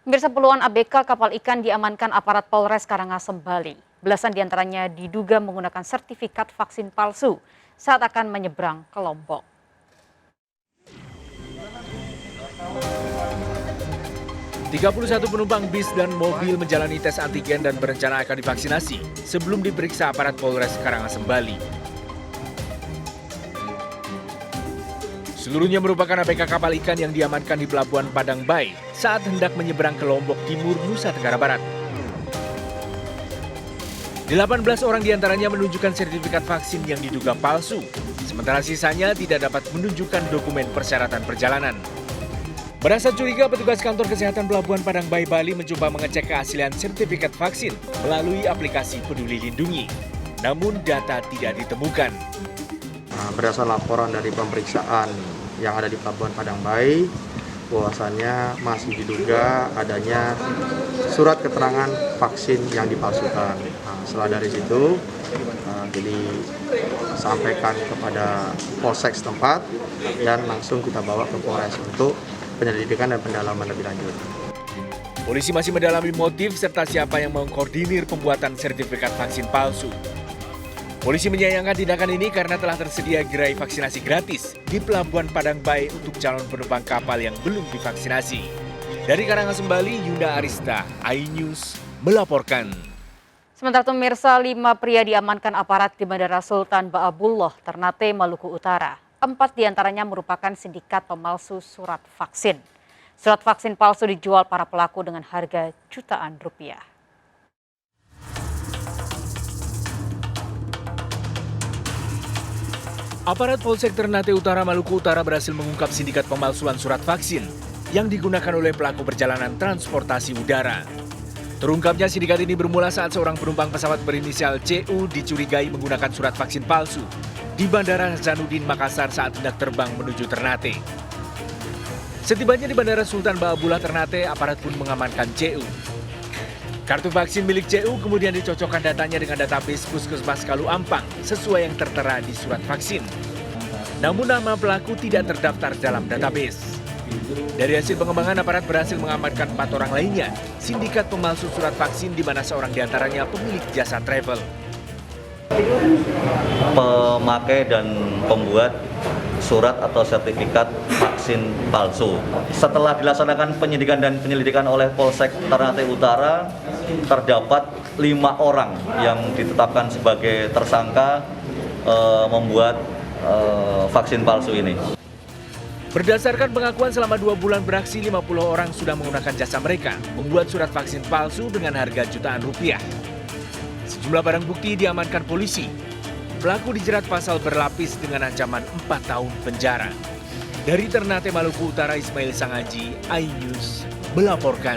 Pemirsa, puluhan ABK kapal ikan diamankan aparat Polres Karangasem, Bali. Belasan diantaranya diduga menggunakan sertifikat vaksin palsu saat akan menyeberang ke Lombok. "31 penumpang bis dan mobil menjalani tes antigen dan berencana akan divaksinasi sebelum diperiksa aparat Polres Karangasem, Bali. Seluruhnya merupakan ABK kapal ikan yang diamankan di Pelabuhan Padang Bay saat hendak menyeberang ke Lombok Timur, Nusa Tenggara Barat. 18 orang diantaranya menunjukkan sertifikat vaksin yang diduga palsu, sementara sisanya tidak dapat menunjukkan dokumen persyaratan perjalanan. Merasa curiga, petugas kantor kesehatan Pelabuhan Padang Bay, Bali mencoba mengecek keaslian sertifikat vaksin melalui aplikasi Peduli Lindungi. Namun data tidak ditemukan. Berdasarkan laporan dari pemeriksaan yang ada di Pelabuhan Padang Bay, bahwasannya masih diduga adanya surat keterangan vaksin yang dipalsukan. Setelah dari situ, jadi sampaikan kepada Polsek setempat dan langsung kita bawa ke Polres untuk penyelidikan dan pendalaman lebih lanjut. Polisi masih mendalami motif serta siapa yang mengkoordinir pembuatan sertifikat vaksin palsu. Polisi menyayangkan tindakan ini karena telah tersedia gerai vaksinasi gratis di Pelabuhan Padang Bay untuk calon penumpang kapal yang belum divaksinasi. Dari Karangasem, Bali, Yunda Arista, iNews melaporkan. Sementara itu, pemirsa, 5 pria diamankan aparat di Bandara Sultan Baabullah, Ternate, Maluku Utara. 4 diantaranya merupakan sindikat pemalsu surat vaksin. Surat vaksin palsu dijual para pelaku dengan harga jutaan rupiah. Aparat Polsek Ternate Utara, Maluku Utara berhasil mengungkap sindikat pemalsuan surat vaksin yang digunakan oleh pelaku perjalanan transportasi udara. Terungkapnya sindikat ini bermula saat seorang penumpang pesawat berinisial CU dicurigai menggunakan surat vaksin palsu di Bandara Hasanuddin, Makassar saat hendak terbang menuju Ternate. Setibanya di Bandara Sultan Baabullah, Ternate, aparat pun mengamankan CU. Kartu vaksin milik CU kemudian dicocokkan datanya dengan database Puskesmas Kalu Ampang sesuai yang tertera di surat vaksin. Namun nama pelaku tidak terdaftar dalam database. Dari hasil pengembangan, aparat berhasil mengamankan 4 orang lainnya, sindikat pemalsu surat vaksin di mana seorang diantaranya pemilik jasa travel. Pemakai dan pembuat surat atau sertifikat vaksin palsu. Setelah dilaksanakan penyidikan dan penyelidikan oleh Polsek Ternate Utara, terdapat 5 orang yang ditetapkan sebagai tersangka membuat vaksin palsu ini. Berdasarkan pengakuan selama 2 bulan beraksi, 50 orang sudah menggunakan jasa mereka membuat surat vaksin palsu dengan harga jutaan rupiah. Sejumlah barang bukti diamankan polisi. Pelaku dijerat pasal berlapis dengan ancaman 4 tahun penjara. Dari Ternate, Maluku Utara, Ismail Sangaji, iNews melaporkan.